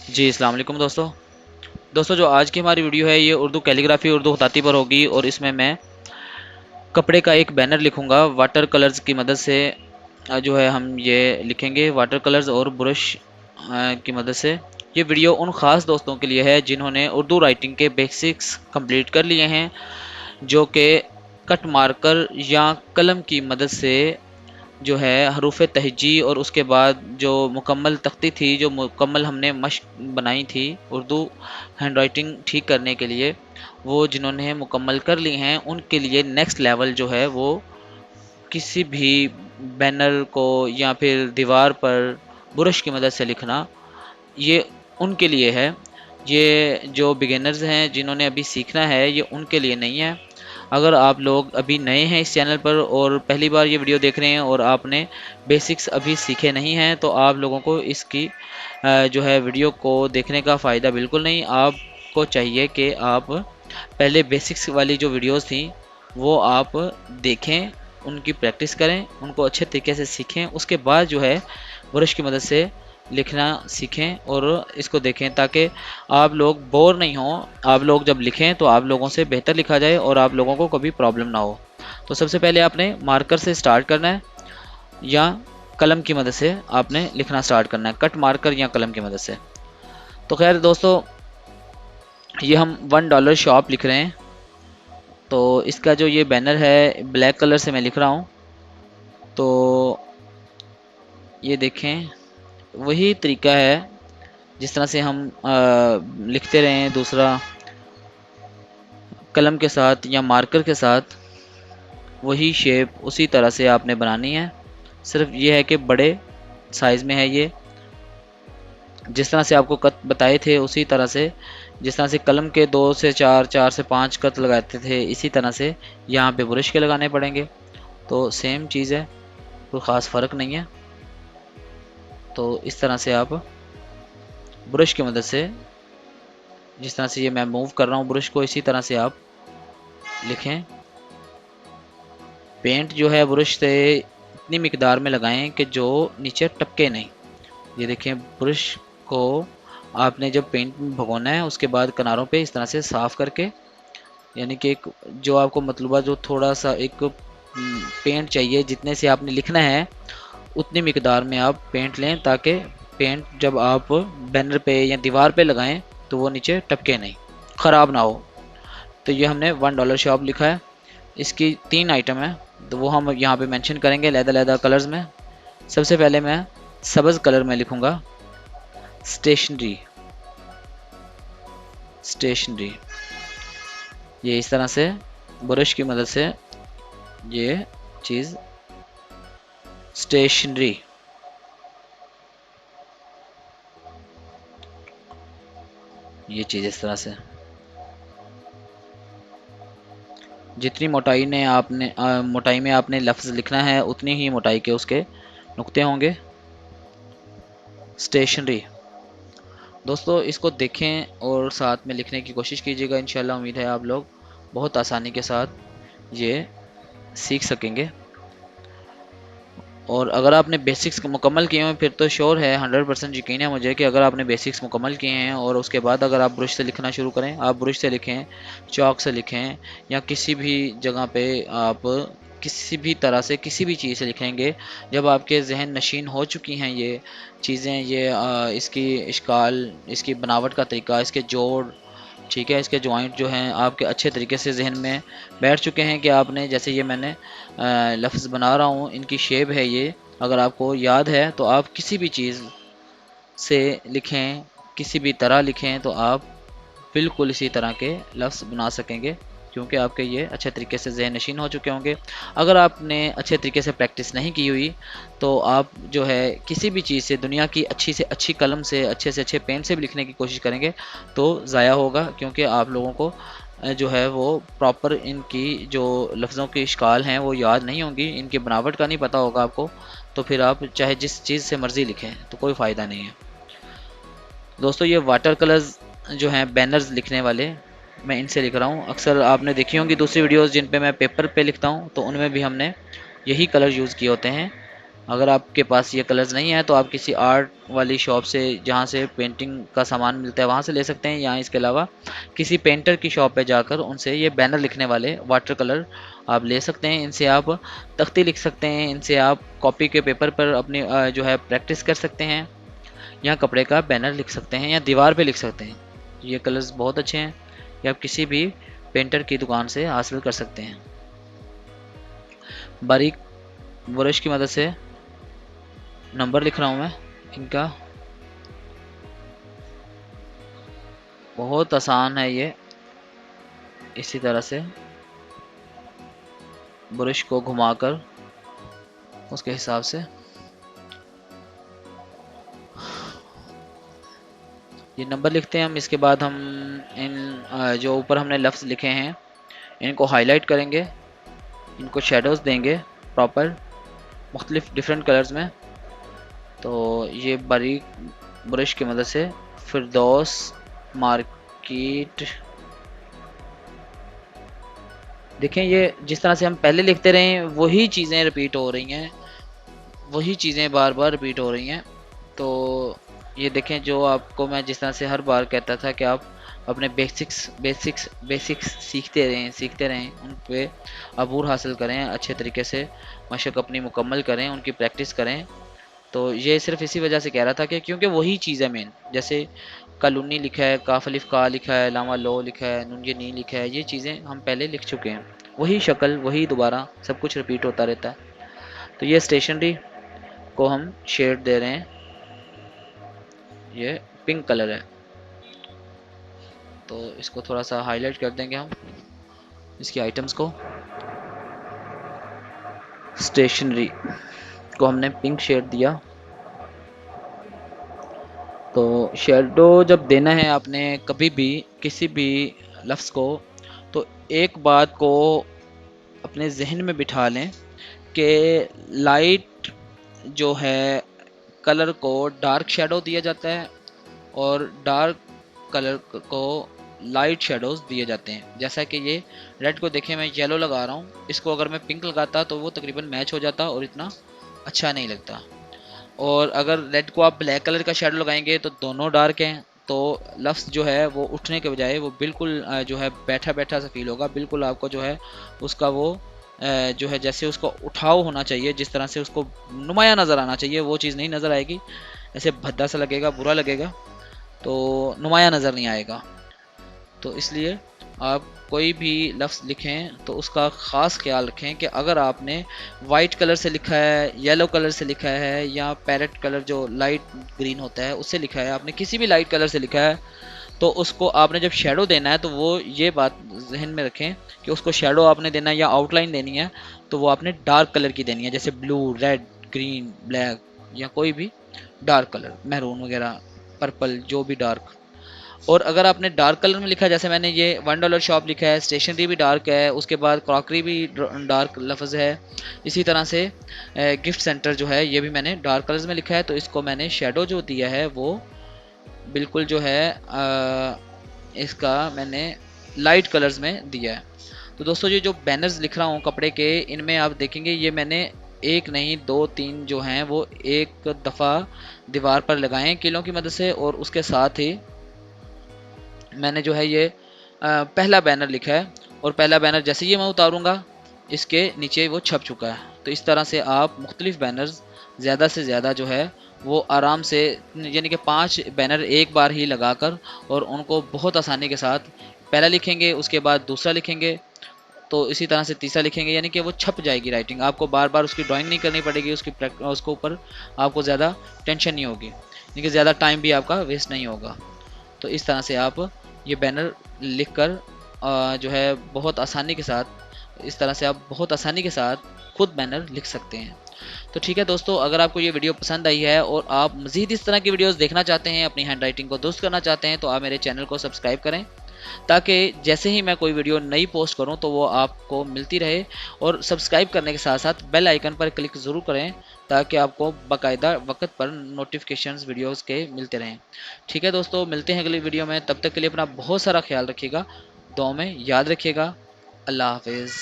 जी अस्सलाम वालेकुम दोस्तों। जो आज की हमारी वीडियो है ये उर्दू कैलीग्राफी उर्दू खताती पर होगी और इसमें मैं कपड़े का एक बैनर लिखूंगा वाटर कलर्स की मदद से। जो है हम ये लिखेंगे वाटर कलर्स और ब्रश की मदद से। ये वीडियो उन ख़ास दोस्तों के लिए है जिन्होंने उर्दू राइटिंग के बेसिक्स कंप्लीट कर लिए हैं, जो कि कट मार्कर या कलम की मदद से जो है हरूफ तहजी और उसके बाद जो मुकम्मल तख्ती थी, जो मुकम्मल हमने मश्क बनाई थी उर्दू हैंड राइटिंग ठीक करने के लिए, वो जिन्होंने मुकम्मल कर ली हैं उनके लिए नेक्स्ट लेवल जो है वो किसी भी बैनर को या फिर दीवार पर ब्रश की मदद से लिखना, ये उनके लिए है। ये जो बिगिनर्स हैं जिन्होंने अभी सीखना है ये उनके लिए नहीं है। अगर आप लोग अभी नए हैं इस चैनल पर और पहली बार ये वीडियो देख रहे हैं और आपने बेसिक्स अभी सीखे नहीं हैं तो आप लोगों को इसकी जो है वीडियो को देखने का फ़ायदा बिल्कुल नहीं। आपको चाहिए कि आप पहले बेसिक्स वाली जो वीडियोस थी वो आप देखें, उनकी प्रैक्टिस करें, उनको अच्छे तरीके से सीखें, उसके बाद जो है ब्रश की मदद से लिखना सीखें और इसको देखें ताकि आप लोग बोर नहीं हों। आप लोग जब लिखें तो आप लोगों से बेहतर लिखा जाए और आप लोगों को कभी प्रॉब्लम ना हो। तो सबसे पहले आपने मार्कर से स्टार्ट करना है या कलम की मदद से आपने लिखना स्टार्ट करना है, कट मार्कर या कलम की मदद से। तो खैर दोस्तों, ये हम $1 शॉप लिख रहे हैं। तो इसका जो ये बैनर है ब्लैक कलर से मैं लिख रहा हूँ। तो ये देखें, वही तरीका है जिस तरह से हम लिखते रहे हैं दूसरा कलम के साथ या मार्कर के साथ, वही शेप उसी तरह से आपने बनानी है। सिर्फ ये है कि बड़े साइज़ में है ये, जिस तरह से आपको कट बताए थे उसी तरह से, जिस तरह से कलम के 2 से 4, 4 से 5 कट लगाते थे इसी तरह से यहाँ पे ब्रश के लगाने पड़ेंगे। तो सेम चीज़ है, कोई ख़ास फ़र्क नहीं है। तो इस तरह से आप ब्रश की मदद से, जिस तरह से ये मैं मूव कर रहा हूँ ब्रश को, इसी तरह से आप लिखें। पेंट जो है ब्रश से इतनी मिकदार में लगाएं कि जो नीचे टपके नहीं। ये देखें, ब्रश को आपने जब पेंट में भगोना है उसके बाद किनारों पे इस तरह से साफ़ करके, यानी कि एक जो आपको मतलूबा जो थोड़ा सा एक पेंट चाहिए जितने से आपने लिखना है उतनी मिकदार में आप पेंट लें ताकि पेंट जब आप बैनर पे या दीवार पे लगाएं तो वो नीचे टपके नहीं, ख़राब ना हो। तो ये हमने $1 शॉप लिखा है। इसकी 3 आइटम है तो वो हम यहाँ पे मेंशन करेंगे अलग-अलग कलर्स में। सबसे पहले मैं सब्ज़ कलर में लिखूँगा स्टेशनरी। स्टेशनरी, ये इस तरह से ब्रश की मदद से ये चीज़ स्टेशनरी, ये चीज़ इस तरह से जितनी मोटाई ने आपने मोटाई में आपने लफ्ज़ लिखना है उतनी ही मोटाई के उसके नुक्ते होंगे। स्टेशनरी दोस्तों, इसको देखें और साथ में लिखने की कोशिश कीजिएगा। इंशाल्लाह उम्मीद है आप लोग बहुत आसानी के साथ ये सीख सकेंगे। और अगर आपने बेसिक्स मुकम्मल किए हैं फिर तो श्योर है, 100% यकीन है मुझे कि अगर आपने बेसिक्स मुकम्मल किए हैं और उसके बाद अगर आप ब्रश से लिखना शुरू करें, आप ब्रश से लिखें, चॉक से लिखें या किसी भी जगह पे आप किसी भी तरह से किसी भी चीज़ से लिखेंगे, जब आपके जहन नशीन हो चुकी हैं ये चीज़ें, ये इसकी इश्काल, इसकी बनावट का तरीका, इसके जोड़, ठीक है, इसके जॉइंट जो हैं आपके अच्छे तरीके से जहन में बैठ चुके हैं कि आपने जैसे ये मैंने लफ्ज़ बना रहा हूँ, इनकी शेप है ये, अगर आपको याद है तो आप किसी भी चीज़ से लिखें, किसी भी तरह लिखें तो आप बिल्कुल इसी तरह के लफ्ज़ बना सकेंगे क्योंकि आपके ये अच्छे तरीके से ज़हन नशीन हो चुके होंगे। अगर आपने अच्छे तरीके से प्रैक्टिस नहीं की हुई तो आप जो है किसी भी चीज़ से, दुनिया की अच्छी से अच्छी कलम से अच्छे पेन से भी लिखने की कोशिश करेंगे तो ज़ाया होगा, क्योंकि आप लोगों को जो है वो प्रॉपर इनकी जो लफ्ज़ों की इश्काल हैं वो याद नहीं होंगी, इनकी बनावट का नहीं पता होगा आपको, तो फिर आप चाहे जिस चीज़ से मर्ज़ी लिखें तो कोई फ़ायदा नहीं है। दोस्तों, ये वाटर कलर्स जो हैं बैनर्स लिखने वाले, मैं इनसे लिख रहा हूँ। अक्सर आपने देखी होंगी दूसरी वीडियोस जिन पे मैं पेपर पे लिखता हूँ तो उनमें भी हमने यही कलर यूज़ किए होते हैं। अगर आपके पास ये कलर्स नहीं है तो आप किसी आर्ट वाली शॉप से, जहाँ से पेंटिंग का सामान मिलता है, वहाँ से ले सकते हैं, या इसके अलावा किसी पेंटर की शॉप पे जाकर उनसे ये बैनर लिखने वाले वाटर कलर आप ले सकते हैं। इनसे आप तख्ती लिख सकते हैं, इनसे आप कॉपी के पेपर पर अपनी जो है प्रैक्टिस कर सकते हैं, या कपड़े का बैनर लिख सकते हैं, या दीवार पे लिख सकते हैं। ये कलर्स बहुत अच्छे हैं, ये आप किसी भी पेंटर की दुकान से हासिल कर सकते हैं। बारीक ब्रश की मदद से नंबर लिख रहा हूँ मैं इनका, बहुत आसान है ये। इसी तरह से ब्रश को घुमाकर उसके हिसाब से ये नंबर लिखते हैं हम। इसके बाद हम इन जो ऊपर हमने लफ्ज़ लिखे हैं इनको हाईलाइट करेंगे, इनको शेडोज़ देंगे प्रॉपर मुख्तलिफ डिफरेंट कलर्स में। तो ये बारीक ब्रश की मदद से फिरदौस मार्केट, देखें ये जिस तरह से हम पहले लिखते रहे हैं वही चीज़ें रिपीट हो रही हैं, वही चीज़ें बार बार रिपीट हो रही हैं। तो ये देखें, जो आपको मैं जिस तरह से हर बार कहता था कि आप अपने बेसिक्स सीखते रहें, उन पे अबूर हासिल करें, अच्छे तरीके से मशक अपनी मुकम्मल करें, उनकी प्रैक्टिस करें। तो ये सिर्फ इसी वजह से कह रहा था कि क्योंकि वही चीज़ है मेन, जैसे कलुन्नी लिखा है, काफ अलिफ का लिखा है, लामा लो लिखा है, नून ये नी लिखा है, ये चीज़ें हम पहले लिख चुके हैं। वही शक्ल, वही दोबारा सब कुछ रिपीट होता रहता है। तो ये स्टेशनरी को हम शेड दे रहे हैं, ये पिंक कलर है, तो इसको थोड़ा सा हाईलाइट कर देंगे हम इसकी आइटम्स को। स्टेशनरी को हमने पिंक शेड दिया। तो शेडो जब देना है आपने कभी भी किसी भी लफ्ज़ को, तो एक बात को अपने जहन में बिठा लें कि लाइट जो है कलर को डार्क शेडो दिया जाता है, और डार्क कलर को लाइट शेडोज दिए जाते हैं। जैसा कि ये रेड को देखें, मैं येलो लगा रहा हूँ, इसको अगर मैं पिंक लगाता तो वो तकरीबन मैच हो जाता और इतना अच्छा नहीं लगता। और अगर रेड को आप ब्लैक कलर का शेडो लगाएंगे तो दोनों डार्क हैं, तो लफ्ज़ जो है वो उठने के बजाय वो बिल्कुल जो है बैठा बैठा सा फील होगा। बिल्कुल आपको जो है उसका वो जो है जैसे उसको उठाव होना चाहिए, जिस तरह से उसको नुमाया नज़र आना चाहिए, वो चीज़ नहीं नज़र आएगी। ऐसे भद्दा सा लगेगा, बुरा लगेगा, तो नुमाया नज़र नहीं आएगा। तो इसलिए आप कोई भी लफ्ज़ लिखें तो उसका ख़ास ख्याल रखें कि अगर आपने वाइट कलर से लिखा है, येलो कलर से लिखा है, या पैरेट कलर जो लाइट ग्रीन होता है उससे लिखा है, आपने किसी भी लाइट कलर से लिखा है, तो उसको आपने जब शेडो देना है तो वो ये बात जहन में रखें कि उसको शेडो आपने देना है या आउटलाइन देनी है तो वो आपने डार्क कलर की देनी है, जैसे ब्लू, रेड, ग्रीन, ब्लैक, या कोई भी डार्क कलर, मैरून वगैरह, पर्पल, जो भी डार्क। और अगर आपने डार्क कलर में लिखा है, जैसे मैंने ये $1 शॉप लिखा है, स्टेशनरी भी डार्क है, उसके बाद क्रॉकरी भी डार्क लफ्ज़ है, इसी तरह से गिफ्ट सेंटर जो है ये भी मैंने डार्क कलर्स में लिखा है, तो इसको मैंने शेडो जो दिया है वो बिल्कुल जो है इसका मैंने लाइट कलर्स में दिया है। तो दोस्तों ये जो बैनर्स लिख रहा हूँ कपड़े के, इनमें आप देखेंगे ये मैंने एक नहीं दो तीन जो हैं वो एक दफ़ा दीवार पर लगाए हैं कीलों की मदद से, और उसके साथ ही मैंने जो है ये पहला बैनर लिखा है, और पहला बैनर जैसे ही मैं उतारूंगा इसके नीचे वो छप चुका है। तो इस तरह से आप मुख्तलिफ बैनर्स ज़्यादा से ज़्यादा जो है वो आराम से, यानी कि 5 बैनर एक बार ही लगाकर, और उनको बहुत आसानी के साथ पहला लिखेंगे, उसके बाद दूसरा लिखेंगे, तो इसी तरह से तीसरा लिखेंगे, यानी कि वो छप जाएगी राइटिंग। आपको बार बार उसकी ड्राइंग नहीं करनी पड़ेगी, उसके ऊपर आपको ज़्यादा टेंशन नहीं होगी, यानी कि ज़्यादा टाइम भी आपका वेस्ट नहीं होगा। तो इस तरह से आप ये बैनर लिख कर जो है बहुत आसानी के साथ, इस तरह से आप बहुत आसानी के साथ खुद बैनर लिख सकते हैं। तो ठीक है दोस्तों, अगर आपको ये वीडियो पसंद आई है और आप मज़ीद इस तरह की वीडियोस देखना चाहते हैं, अपनी हैंड राइटिंग को दुरुस्त करना चाहते हैं, तो आप मेरे चैनल को सब्सक्राइब करें, ताकि जैसे ही मैं कोई वीडियो नई पोस्ट करूं तो वो आपको मिलती रहे। और सब्सक्राइब करने के साथ साथ बेल आइकन पर क्लिक ज़रूर करें, ताकि आपको बाकायदा वक्त पर नोटिफिकेशंस वीडियोस के मिलते रहें। ठीक है दोस्तों, मिलते हैं अगली वीडियो में, तब तक के लिए अपना बहुत सारा ख्याल रखिएगा, दुआ में याद रखिएगा। अल्लाह हाफिज़।